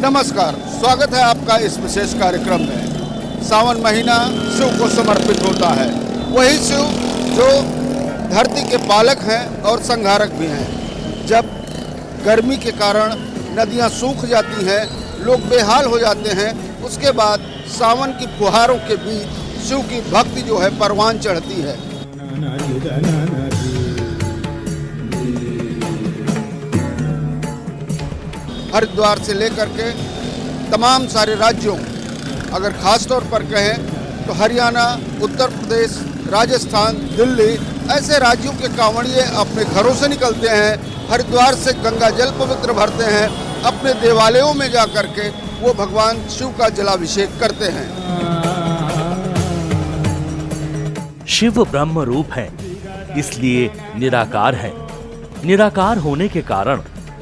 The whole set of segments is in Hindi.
नमस्कार, स्वागत है आपका इस विशेष कार्यक्रम में। सावन महीना शिव को समर्पित होता है, वही शिव जो धरती के पालक हैं और संहारक भी हैं। जब गर्मी के कारण नदियां सूख जाती हैं, लोग बेहाल हो जाते हैं, उसके बाद सावन की फुहारों के बीच शिव की भक्ति जो है परवान चढ़ती है। हरिद्वार से लेकर के तमाम सारे राज्यों, अगर खास तौर पर कहें तो हरियाणा, उत्तर प्रदेश, राजस्थान, दिल्ली, ऐसे राज्यों के कांवड़िए अपने घरों से निकलते हैं, हरिद्वार से गंगा जल पवित्र भरते हैं, अपने देवालयों में जा कर के वो भगवान शिव का जलाभिषेक करते हैं। शिव ब्रह्म रूप है, इसलिए निराकार है। निराकार होने के कारण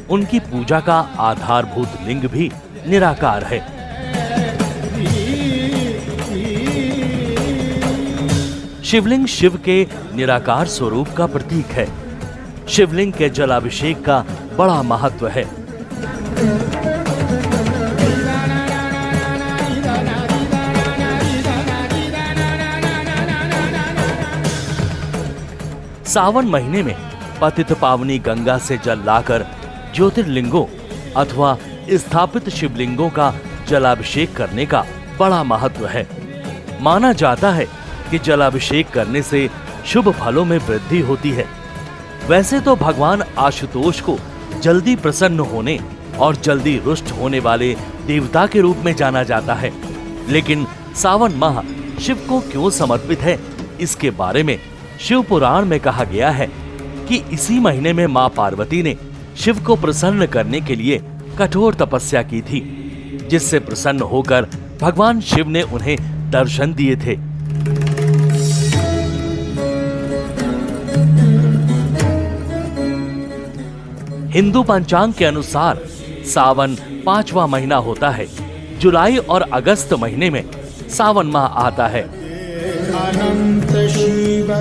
उनकी पूजा का आधारभूत लिंग भी निराकार है। शिवलिंग शिव के निराकार स्वरूप का प्रतीक है। शिवलिंग के जलाभिषेक का बड़ा महत्व है। सावन महीने में पतित पावनी गंगा से जल लाकर ज्योतिर्लिंगों अथवा स्थापित शिवलिंगों का जलाभिषेक करने का बड़ा महत्व है। माना जाता है कि जलाभिषेक करने से शुभ फलों में वृद्धि होती है। वैसे तो भगवान आशुतोष को जल्दी प्रसन्न होने और जल्दी रुष्ट होने वाले देवता के रूप में जाना जाता है, लेकिन सावन माह शिव को क्यों समर्पित है, इसके बारे में शिव पुराण में कहा गया है कि इसी महीने में मां पार्वती ने शिव को प्रसन्न करने के लिए कठोर तपस्या की थी, जिससे प्रसन्न होकर भगवान शिव ने उन्हें दर्शन दिए थे। हिंदू पंचांग के अनुसार सावन 5वां महीना होता है। जुलाई और अगस्त महीने में सावन माह आता है। अनंत शिव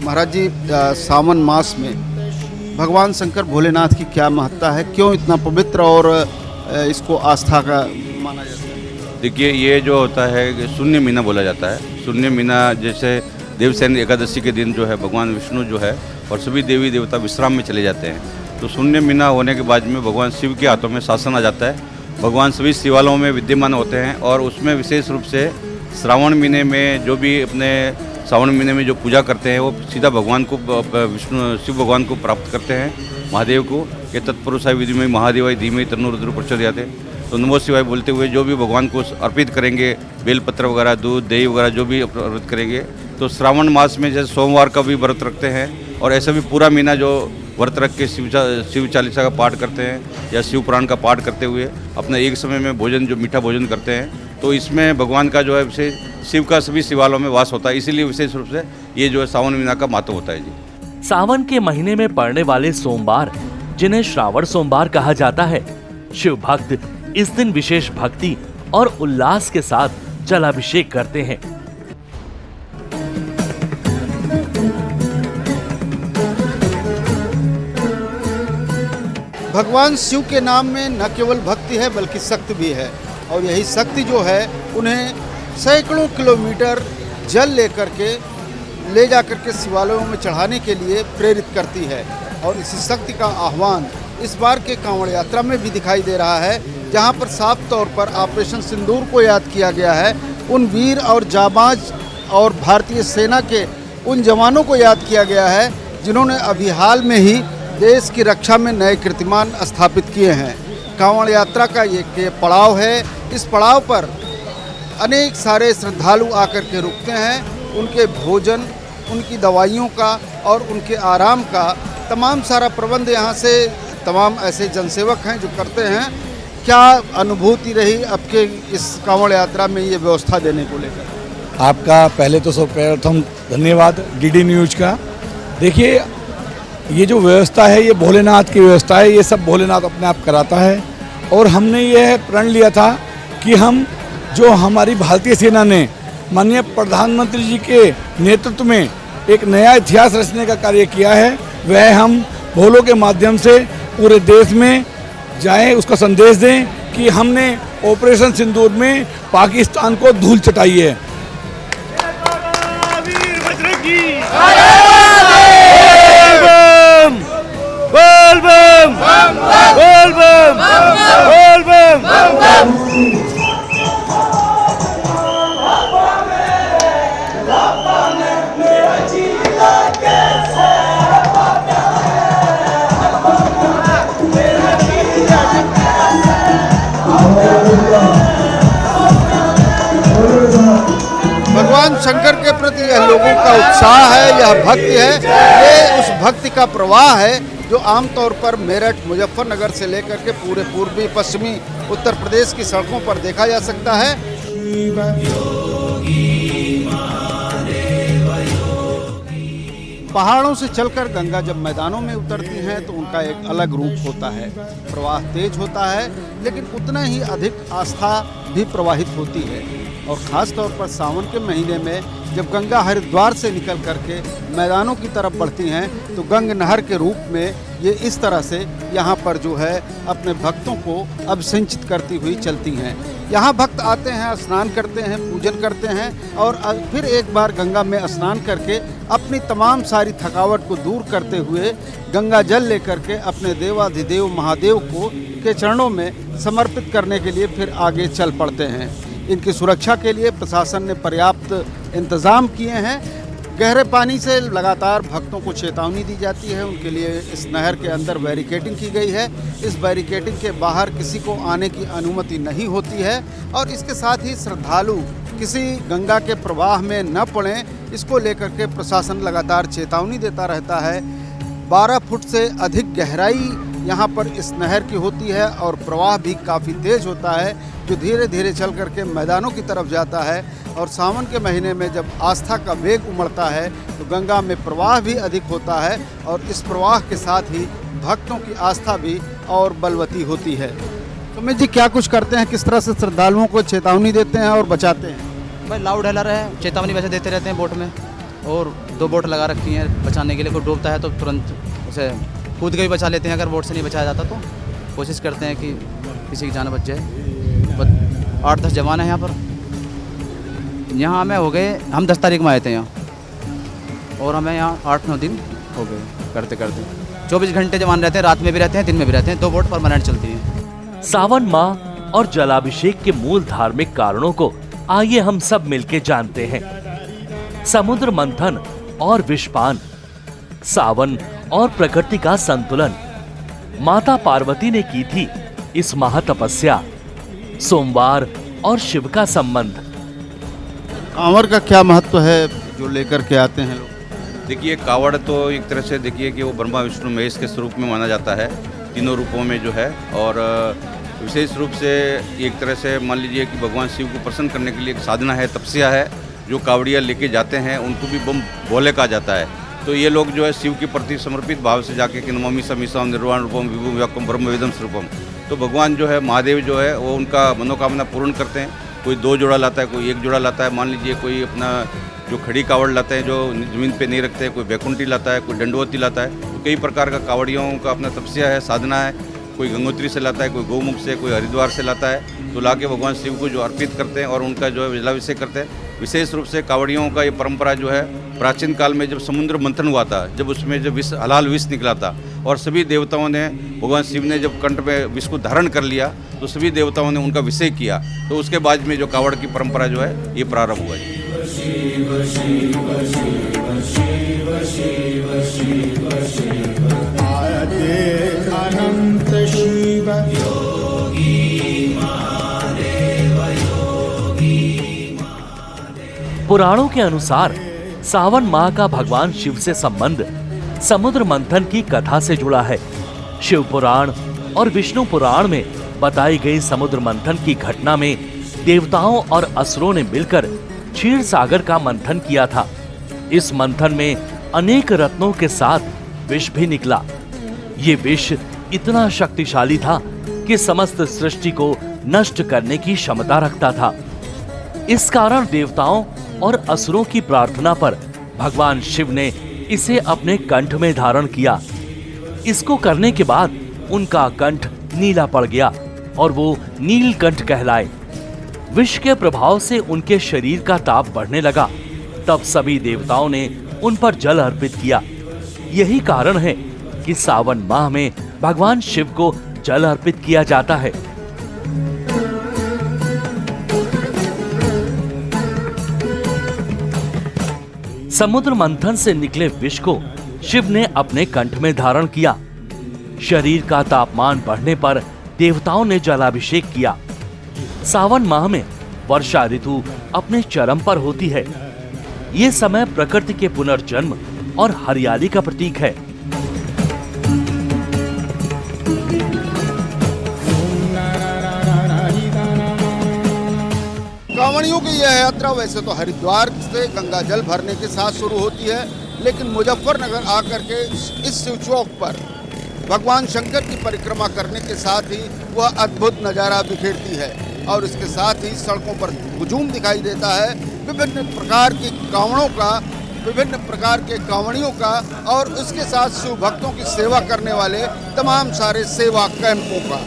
महाराज जी, सावन मास में भगवान शंकर भोलेनाथ की क्या महत्ता है, क्यों इतना पवित्र और इसको आस्था का माना जाता है? देखिए, ये जो होता है शून्य महीना बोला जाता है। शून्य महीना जैसे देवसेन एकादशी के दिन जो है भगवान विष्णु जो है और सभी देवी देवता विश्राम में चले जाते हैं, तो शून्य महीना होने के बाद में भगवान शिव के हाथों में शासन आ जाता है। भगवान सभी शिवालयों में विद्यमान होते हैं और उसमें विशेष रूप से श्रावण महीने में जो भी अपने सावन महीने में जो पूजा करते हैं वो सीधा भगवान को, विष्णु शिव भगवान को प्राप्त करते हैं, महादेव को। ये तत्पुरुषाय विधि में महादेवाय धीमहि तन्नो रुद्र प्रचोदयात्। तो नमो शिवाय बोलते हुए जो भी भगवान को अर्पित करेंगे, बेलपत्र वगैरह, दूध, दही वगैरह जो भी अर्पित करेंगे, तो श्रावण मास में जैसे सोमवार का भी व्रत रखते हैं और ऐसा भी पूरा महीना जो व्रत रख के शिव चालीसा का पाठ करते हैं या शिव पुराण का पाठ करते हुए अपना एक समय में भोजन, जो मीठा भोजन करते हैं, तो इसमें भगवान का जो है विशेष शिव का सभी शिवालयों में वास होता है। इसीलिए विशेष रूप से ये जो है सावन महीना का महत्व होता है जी। सावन के महीने में पड़ने वाले सोमवार, जिन्हें श्रावण सोमवार कहा जाता है, शिव भक्त इस दिन विशेष भक्ति और उल्लास के साथ जलाभिषेक करते हैं। भगवान शिव के नाम में न केवल भक्ति है बल्कि शक्ति भी है, और यही शक्ति जो है उन्हें सैकड़ों किलोमीटर जल ले जाकर के शिवालयों में चढ़ाने के लिए प्रेरित करती है। और इसी शक्ति का आह्वान इस बार के कांवड़ यात्रा में भी दिखाई दे रहा है, जहां पर साफ तौर पर ऑपरेशन सिंदूर को याद किया गया है। उन वीर और जाबाज और भारतीय सेना के उन जवानों को याद किया गया है जिन्होंने अभी हाल में ही देश की रक्षा में नए कीर्तिमान स्थापित किए हैं। कांवड़ यात्रा का ये पड़ाव है। इस पड़ाव पर अनेक सारे श्रद्धालु आकर के रुकते हैं। उनके भोजन, उनकी दवाइयों का और उनके आराम का तमाम सारा प्रबंध यहाँ से तमाम ऐसे जनसेवक हैं जो करते हैं। क्या अनुभूति रही आपके इस कांवड़ यात्रा में ये व्यवस्था देने को लेकर? आपका पहले तो सर्वप्रथम धन्यवाद डीडी न्यूज का। देखिए, ये जो व्यवस्था है ये भोलेनाथ की व्यवस्था है, ये सब भोलेनाथ अपने आप कराता है। और हमने ये प्रण लिया था कि हम जो हमारी भारतीय सेना ने माननीय प्रधानमंत्री जी के नेतृत्व में एक नया इतिहास रचने का कार्य किया है, वह हम भोलों के माध्यम से पूरे देश में जाएं, उसका संदेश दें कि हमने ऑपरेशन सिंदूर में पाकिस्तान को धूल चटाई है। भगवान शंकर के प्रति यह लोगों का उत्साह है, यह भक्ति है, ये उस भक्ति का प्रवाह है जो आमतौर पर मेरठ, मुजफ्फरनगर से लेकर के पूरे पूर्वी पश्चिमी उत्तर प्रदेश की सड़कों पर देखा जा सकता है। पहाड़ों से चलकर गंगा जब मैदानों में उतरती हैं तो उनका एक अलग रूप होता है। प्रवाह तेज होता है, लेकिन उतना ही अधिक आस्था भी प्रवाहित होती है। और ख़ास तौर पर सावन के महीने में जब गंगा हरिद्वार से निकल करके मैदानों की तरफ बढ़ती हैं तो गंग नहर के रूप में ये इस तरह से यहाँ पर जो है अपने भक्तों को अभिसिंचित करती हुई चलती हैं। यहाँ भक्त आते हैं, स्नान करते हैं, पूजन करते हैं और फिर एक बार गंगा में स्नान करके अपनी तमाम सारी थकावट को दूर करते हुए गंगा जल लेकर के अपने देवाधिदेव महादेव को के चरणों में समर्पित करने के लिए फिर आगे चल पड़ते हैं। इनकी सुरक्षा के लिए प्रशासन ने पर्याप्त इंतज़ाम किए हैं। गहरे पानी से लगातार भक्तों को चेतावनी दी जाती है, उनके लिए इस नहर के अंदर बैरिकेडिंग की गई है। इस बैरिकेडिंग के बाहर किसी को आने की अनुमति नहीं होती है और इसके साथ ही श्रद्धालु किसी गंगा के प्रवाह में न पड़ें, इसको लेकर के प्रशासन लगातार चेतावनी देता रहता है। 12 फुट से अधिक गहराई यहाँ पर इस नहर की होती है और प्रवाह भी काफ़ी तेज़ होता है जो धीरे धीरे चल करके मैदानों की तरफ जाता है। और सावन के महीने में जब आस्था का वेग उमड़ता है तो गंगा में प्रवाह भी अधिक होता है और इस प्रवाह के साथ ही भक्तों की आस्था भी और बलवती होती है। सुमित जी, क्या कुछ करते हैं, किस तरह से श्रद्धालुओं को चेतावनी देते हैं और बचाते हैं? भाई लाउड हेलर है, चेतावनी वैसे देते रहते हैं बोट में, और 2 बोट लगा रखी हैं बचाने के लिए। कोई डूबता है तो तुरंत उसे कूद के भी बचा लेते हैं, अगर बोट से नहीं बचाया जाता तो कोशिश करते हैं कि किसी की जान बच जाए। 8-10 जवान हैं यहाँ पर। यहाँ हमें हो गए, हम 10 तारीख में आए थे यहाँ और हमें यहाँ 8-9 दिन हो गए करते करते। 24 घंटे जवान रहते हैं, रात में भी रहते हैं, दिन में भी रहते हैं। 2 बोट परमानेंट चलती हैं। सावन माह और जलाभिषेक के मूल धार्मिक कारणों को आइए हम सब मिलके जानते हैं। समुद्र मंथन और विषपान, सावन और प्रकृति का संतुलन, माता पार्वती ने की थी इस महातपस्या, सोमवार और शिव का संबंध। कांवड़ का क्या महत्व है जो लेकर के आते हैं लोग? देखिए, कावड़ तो एक तरह से देखिए कि वो ब्रह्मा विष्णु महेश के स्वरूप में माना जाता है, तीनों रूपों में जो है। और विशेष रूप से एक तरह से मान लीजिए कि भगवान शिव को प्रसन्न करने के लिए एक साधना है, तपस्या है। जो कावड़िया लेके जाते हैं उनको भी बम भोले कहा जाता है। तो ये लोग जो है शिव के प्रति समर्पित भाव से जाके कि नमामि समीसम निर्वाण रूपम विभु व्यापकम ब्रह्म वेदम स्वरूपम, तो भगवान जो है महादेव जो है वो उनका मनोकामना पूर्ण करते हैं। कोई 2 जोड़ा लाता है, कोई 1 जोड़ा लाता है। मान लीजिए कोई अपना जो खड़ी कावड़ लाते हैं जो जमीन पे नहीं रखते हैं, कोई बैकुंठी लाता है, कोई दंडवती लाता है। तो कई प्रकार का कावड़ियों का अपना तपस्या है, साधना है। कोई गंगोत्री से लाता है, कोई गौमुख से, कोई हरिद्वार से लाता है। तो लाके भगवान शिव को जो अर्पित करते हैं और उनका जो है जलाभिषेक करते हैं। विशेष रूप से कावड़ियों का ये परंपरा जो है प्राचीन काल में जब समुद्र मंथन हुआ था, जब उसमें जब विष हलाल विष निकला था और सभी देवताओं ने, भगवान शिव ने जब कंठ में विष को धारण कर लिया तो सभी देवताओं ने उनका विषय किया। तो उसके बाद में जो कावड़ की परंपरा जो है ये प्रारंभ हुआ है। अनंत शिव पुराणों के अनुसार सावन माह का भगवान शिव से संबंध समुद्र मंथन की कथा से जुड़ा है। शिव पुराण और विष्णु पुराण में बताई गई समुद्र मंथन की घटना में देवताओं और असुरों ने मिलकर क्षीर सागर का मंथन किया था। इस मंथन में अनेक रत्नों के साथ विष भी निकला। ये विष इतना शक्तिशाली था कि समस्त सृष्टि को नष्ट करने की क्षमता रखता था। इस कारण देवताओं और असुरों की प्रार्थना पर भगवान शिव ने इसे अपने कंठ में धारण किया। इसको करने के बाद उनका कंठ नीला पड़ गया और वो नीलकंठ कहलाए। विष के प्रभाव से उनके शरीर का ताप बढ़ने लगा। तब सभी देवताओं ने उन पर जल अर्पित किया। यही कारण है कि सावन माह में भगवान शिव को जल अर्पित किया जाता है। समुद्र मंथन से निकले विष को शिव ने अपने कंठ में धारण किया। शरीर का तापमान बढ़ने पर देवताओं ने जलाभिषेक किया। सावन माह में वर्षा ऋतु अपने चरम पर होती है। ये समय प्रकृति के पुनर्जन्म और हरियाली का प्रतीक है। कांवड़ियों की यह यात्रा वैसे तो हरिद्वार से गंगा जल भरने के साथ शुरू होती है, लेकिन मुजफ्फरनगर आकर के इस शिव चौक पर भगवान शंकर की परिक्रमा करने के साथ ही वह अद्भुत नज़ारा बिखेरती है और इसके साथ ही सड़कों पर हुजूम दिखाई देता है विभिन्न प्रकार की कांवड़ों का, विभिन्न प्रकार के कांवड़ियों का और उसके साथ शिव भक्तों की सेवा करने वाले तमाम सारे सेवा कैंपों का।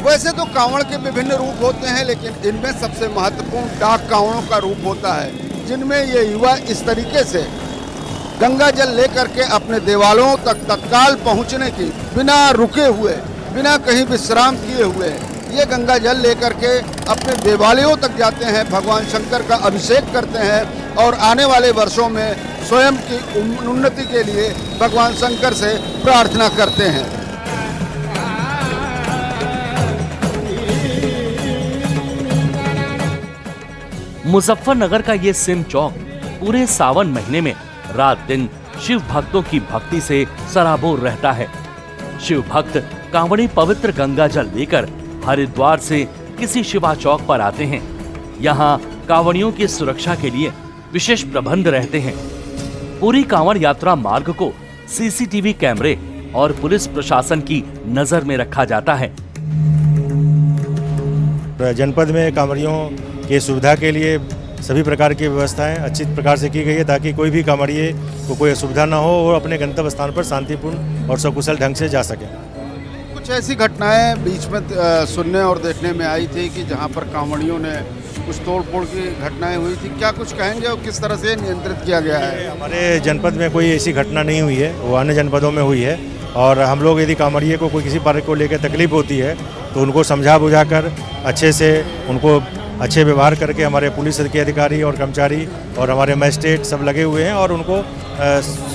वैसे तो कांवड़ के विभिन्न रूप होते हैं, लेकिन इनमें सबसे महत्वपूर्ण डाक कांवड़ों का रूप होता है, जिनमें ये युवा इस तरीके से गंगा जल लेकर के अपने देवालयों तक तत्काल पहुंचने की बिना रुके हुए, बिना कहीं विश्राम किए हुए ये गंगा जल लेकर के अपने देवालयों तक जाते हैं, भगवान शंकर का अभिषेक करते हैं और आने वाले वर्षों में स्वयं की उन्नति के लिए भगवान शंकर से प्रार्थना करते हैं। मुजफ्फरनगर का ये सिम चौक पूरे सावन महीने में रात दिन शिव भक्तों की भक्ति से सराबोर रहता है। शिव भक्त कांवड़ी पवित्र गंगा जल लेकर हरिद्वार से किसी शिवा चौक पर आते हैं। यहाँ कांवड़ियों की सुरक्षा के लिए विशेष प्रबंध रहते हैं। पूरी कांवड़ यात्रा मार्ग को सीसीटीवी कैमरे और पुलिस प्रशासन की नजर में रखा जाता है। जनपद में कांवड़ियों की सुविधा के लिए सभी प्रकार की व्यवस्थाएं अच्छी प्रकार से की गई है, ताकि कोई भी कांवड़िए को कोई असुविधा न हो और अपने गंतव्य स्थान पर शांतिपूर्ण और सकुशल ढंग से जा सके। कुछ ऐसी घटनाएं बीच में सुनने और देखने में आई थी कि जहां पर कांवड़ियों ने कुछ तोड़फोड़ की घटनाएं हुई थी, क्या कुछ कहेंगे और किस तरह से नियंत्रित किया गया है? हमारे जनपद में कोई ऐसी घटना नहीं हुई है, वो अन्य जनपदों में हुई है। और हम लोग यदि कांवड़िए को कोई किसी बात को लेकर तकलीफ होती है तो उनको समझा बुझा कर अच्छे से उनको अच्छे व्यवहार करके हमारे पुलिस के अधिकारी और कर्मचारी और हमारे मजिस्ट्रेट सब लगे हुए हैं और उनको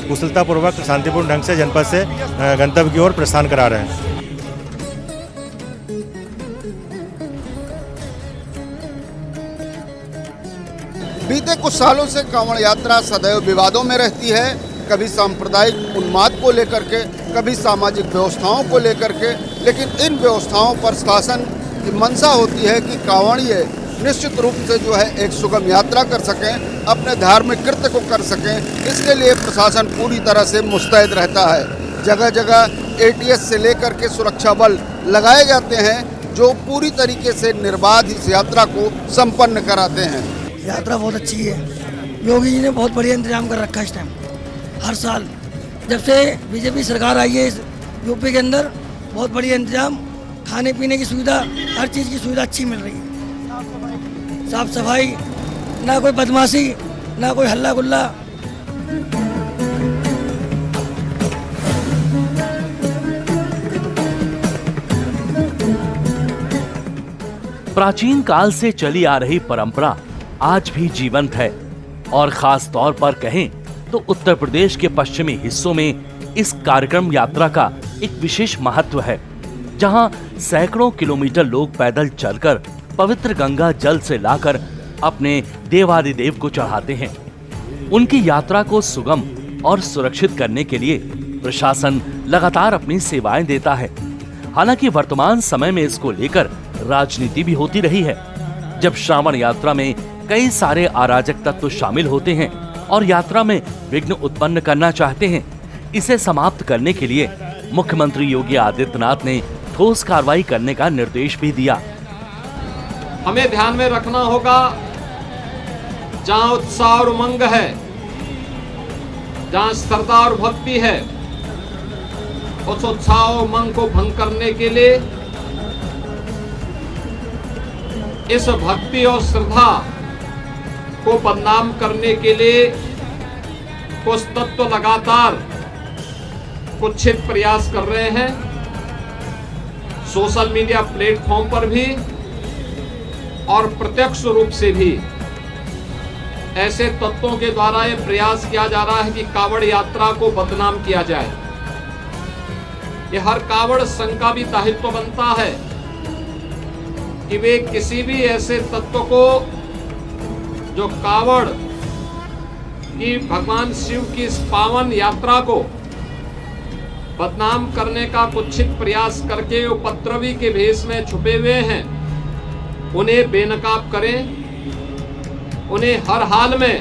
कुशलतापूर्वक शांतिपूर्ण ढंग से जनपद से गंतव्य की ओर प्रस्थान करा रहे हैं। बीते कुछ सालों से कांवड़ यात्रा सदैव विवादों में रहती है, कभी सांप्रदायिक उन्माद को लेकर के, कभी सामाजिक व्यवस्थाओं को लेकर के, लेकिन इन व्यवस्थाओं पर शासन की मंशा होती है कि कांवड़िए निश्चित रूप से जो है एक सुगम यात्रा कर सकें, अपने धार्मिक कृत्य को कर सकें। इसके लिए प्रशासन पूरी तरह से मुस्तैद रहता है। जगह जगह एटीएस से लेकर के सुरक्षा बल लगाए जाते हैं जो पूरी तरीके से निर्बाध इस यात्रा को संपन्न कराते हैं। यात्रा बहुत अच्छी है, योगी जी ने बहुत बढ़िया इंतजाम कर रखा है इस टाइम। हर साल जब से बीजेपी सरकार आई है यूपी के अंदर, बहुत बढ़िया इंतजाम, खाने पीने की सुविधा, हर चीज़ की सुविधा अच्छी मिल रही है। साफ सफाई, ना कोई बदमाशी, ना कोई हल्ला गुल्ला। प्राचीन काल से चली आ रही परंपरा आज भी जीवंत है और खास तौर पर कहें तो उत्तर प्रदेश के पश्चिमी हिस्सों में इस कार्यक्रम यात्रा का एक विशेष महत्व है, जहां सैकड़ों किलोमीटर लोग पैदल चलकर पवित्र गंगा जल से लाकर अपने देवादिदेव को चढ़ाते हैं। उनकी यात्रा को सुगम और सुरक्षित करने के लिए प्रशासन लगातार अपनी सेवाएं देता है। हालांकि वर्तमान समय में इसको लेकर राजनीति भी होती रही है। जब श्रावण यात्रा में कई सारे अराजक तत्व शामिल होते हैं और यात्रा में विघ्न उत्पन्न करना चाहते हैं, इसे समाप्त करने के लिए मुख्यमंत्री योगी आदित्यनाथ ने ठोस कार्रवाई करने का निर्देश भी दिया। हमें ध्यान में रखना होगा, जहां उत्साह और उमंग है, जहां श्रद्धा और भक्ति है, उस उत्साह और उमंग को भंग करने के लिए, इस भक्ति और श्रद्धा को बदनाम करने के लिए कुछ तत्व लगातार कुत्सित प्रयास कर रहे हैं। सोशल मीडिया प्लेटफॉर्म पर भी और प्रत्यक्ष रूप से भी ऐसे तत्वों के द्वारा यह प्रयास किया जा रहा है कि कांवड़ यात्रा को बदनाम किया जाए। यह हर कांवड़ संघ का भी दायित्व बनता है कि वे किसी भी ऐसे तत्व को जो कांवड़ की भगवान शिव की इस पावन यात्रा को बदनाम करने का कुत्सित प्रयास करके उपद्रवी के भेष में छुपे हुए हैं, उन्हें बेनकाब करें, उन्हें हर हाल में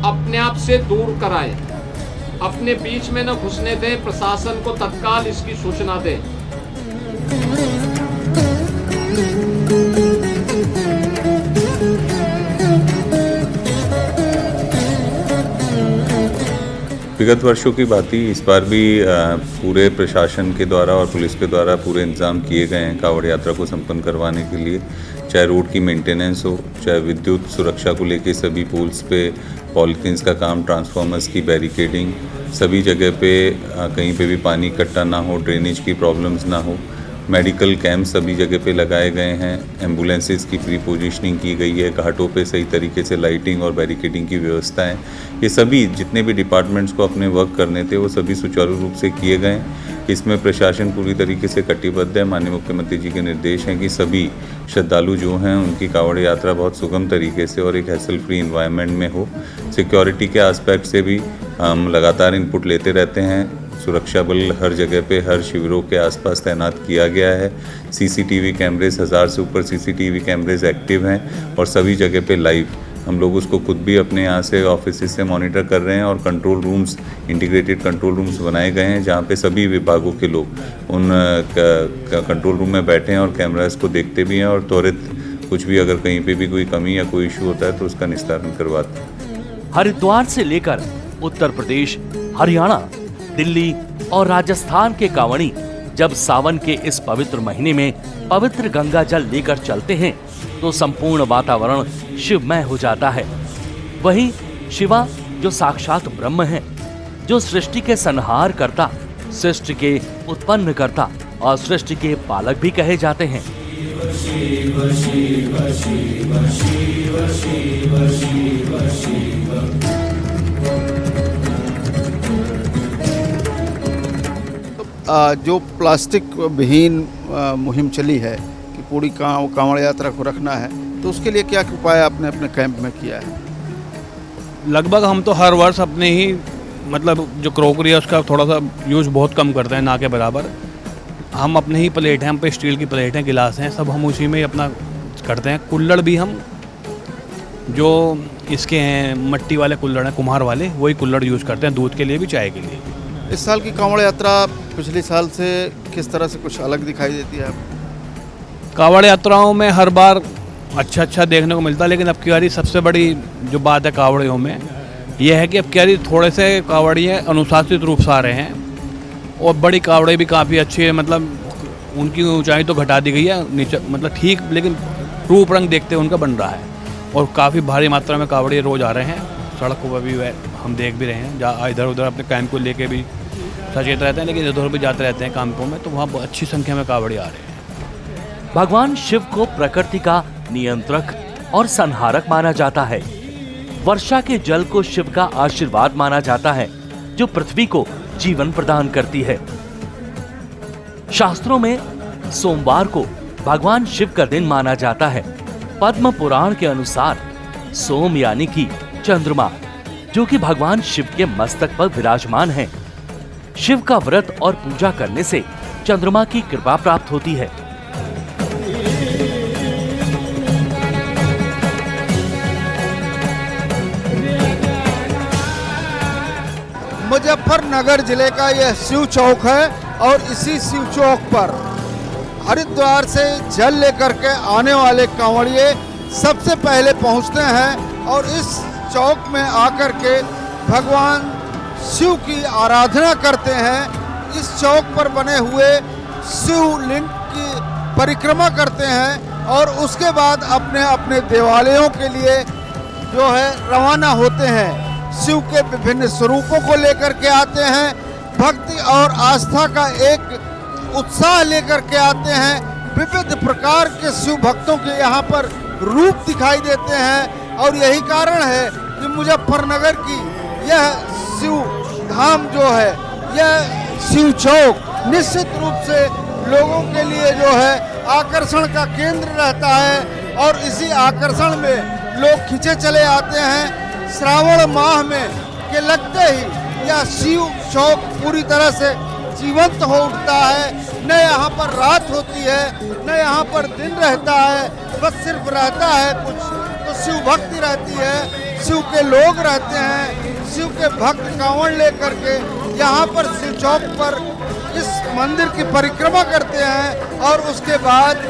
अपने आप से दूर कराएं, अपने बीच में न घुसने दें, प्रशासन को तत्काल इसकी सूचना दें। विगत वर्षों की बात ही इस बार भी पूरे प्रशासन के द्वारा और पुलिस के द्वारा पूरे इंतजाम किए गए हैं कांवड़ यात्रा को संपन्न करवाने के लिए। चाहे रोड की मेंटेनेंस हो, चाहे विद्युत सुरक्षा को लेके सभी पोल्स पे पॉलिथीन्स का काम, ट्रांसफार्मर्स की बैरिकेडिंग, सभी जगह पे कहीं पे भी पानी इकट्ठा ना हो, ड्रेनेज की प्रॉब्लम्स ना हो। मेडिकल कैंप सभी जगह पे लगाए गए हैं, एम्बुलेंसेस की फ्री पोजीशनिंग की गई है, घाटों पे सही तरीके से लाइटिंग और बैरिकेडिंग की व्यवस्था है। ये सभी जितने भी डिपार्टमेंट्स को अपने वर्क करने थे वो सभी सुचारू रूप से किए गए। इसमें प्रशासन पूरी तरीके से कटिबद्ध है। माननीय मुख्यमंत्री जी के निर्देश हैं कि सभी श्रद्धालु जो हैं उनकी कांवड़ यात्रा बहुत सुगम तरीके से और एक हैसल फ्री इन्वायरमेंट में हो। सिक्योरिटी के एस्पेक्ट से भी हम लगातार इनपुट लेते रहते हैं। सुरक्षा बल हर जगह पे, हर शिविरों के आसपास तैनात किया गया है। सीसीटीवी कैमरेज 1000 से ऊपर सीसीटीवी कैमरेज एक्टिव हैं और सभी जगह पे लाइव हम लोग उसको खुद भी अपने यहाँ से ऑफिस से मॉनिटर कर रहे हैं और control rooms, integrated control rooms बनाए गए हैं जहाँ पे सभी विभागों के लोग उन कंट्रोल रूम में बैठे हैं और कैमरास को देखते भी हैं और त्वरित कुछ भी अगर कहीं पे भी कोई कमी या कोई इशू होता है तो उसका निस्तारण करवाते हैं। हरिद्वार से लेकर उत्तर प्रदेश, हरियाणा, दिल्ली और राजस्थान के कांवड़ी जब सावन के इस पवित्र महीने में पवित्र गंगा जल लेकर चलते हैं तो संपूर्ण वातावरण शिवमय हो जाता है। वहीं शिवा जो साक्षात ब्रह्म है, जो सृष्टि के संहार करता, सृष्टि के उत्पन्न करता और सृष्टि के पालक भी कहे जाते हैं। जो प्लास्टिक विहीन मुहिम चली है कि पूरी कांवड़ यात्रा को रखना है, तो उसके लिए क्या उपाय आपने अपने कैंप में किया है? लगभग हम तो हर वर्ष अपने ही मतलब जो क्रोकरी है उसका थोड़ा सा यूज़ बहुत कम करते हैं, ना के बराबर। हम अपने ही प्लेट हैं, हम पे स्टील की प्लेट हैं, गिलास हैं, सब हम उसी में अपना करते हैं। कुल्हड़ भी हम जो इसके हैं मट्टी वाले कुल्हड़ हैं, कुम्हार वाले, वही कुल्हड़ यूज़ करते हैं, दूध के लिए भी, चाय के लिए। इस साल की कांवड़ यात्रा पिछले साल से किस तरह से कुछ अलग दिखाई देती है आपको? कांवड़ यात्राओं में हर बार अच्छा देखने को मिलता है, लेकिन अब की बारी सबसे बड़ी जो बात है कांवड़ियों में यह है कि अब की बारी थोड़े से कांवड़िए अनुशासित रूप से आ रहे हैं और बड़ी कांवड़े भी काफ़ी अच्छी है। मतलब उनकी ऊंचाई तो घटा दी गई है नीचे, मतलब ठीक, लेकिन रूप रंग देखते उनका बन रहा है और काफ़ी भारी मात्रा में कांवड़िए रोज़ आ रहे हैं। सड़कों पर भी हम देख भी रहे हैं, जहाँ इधर उधर अपने कैंप को लेके भी सचेत रहते हैं, लेकिन इधर भी जाते रहते हैं कामों में, तो वहाँ अच्छी संख्या में कांवड़ी आ रहे हैं। भगवान शिव को प्रकृति का नियंत्रक और संहारक माना जाता है। वर्षा के जल को शिव का आशीर्वाद माना जाता है, जो पृथ्वी को जीवन प्रदान करती है। शास्त्रों में सोमवार को भगवान शिव का दिन माना जाता है। पद्म पुराण के अनुसार सोम यानी कि चंद्रमा, जो कि भगवान शिव के मस्तक पर विराजमान है। शिव का व्रत और पूजा करने से चंद्रमा की कृपा प्राप्त होती है। मुजफ्फरनगर जिले का यह शिव चौक है और इसी शिव चौक पर हरिद्वार से जल लेकर के आने वाले कांवड़िए सबसे पहले पहुंचते हैं और इस चौक में आकर के भगवान शिव की आराधना करते हैं। इस चौक पर बने हुए शिवलिंग की परिक्रमा करते हैं और उसके बाद अपने अपने देवालयों के लिए जो है रवाना होते हैं। शिव के विभिन्न स्वरूपों को लेकर के आते हैं, भक्ति और आस्था का एक उत्साह लेकर के आते हैं। विविध प्रकार के शिव भक्तों के यहाँ पर रूप दिखाई देते हैं और यही कारण है कि मुजफ्फरनगर की यह शिव धाम जो है, यह शिव चौक निश्चित रूप से लोगों के लिए जो है आकर्षण का केंद्र रहता है और इसी आकर्षण में लोग खिंचे चले आते हैं। श्रावण माह में के लगते ही यह शिव चौक पूरी तरह से जीवंत हो उठता है। न यहाँ पर रात होती है न यहाँ पर दिन रहता है, बस सिर्फ रहता है कुछ तो शिव भक्ति रहती है, शिव के लोग रहते हैं, शिव के भक्त कांवड़ लेकर के यहाँ पर शिव चौक पर इस मंदिर की परिक्रमा करते हैं और उसके बाद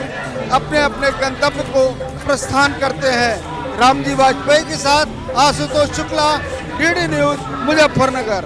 अपने अपने गंतव्य को प्रस्थान करते हैं। रामजी वाजपेयी के साथ आशुतोष शुक्ला, डीडी न्यूज, मुजफ्फरनगर।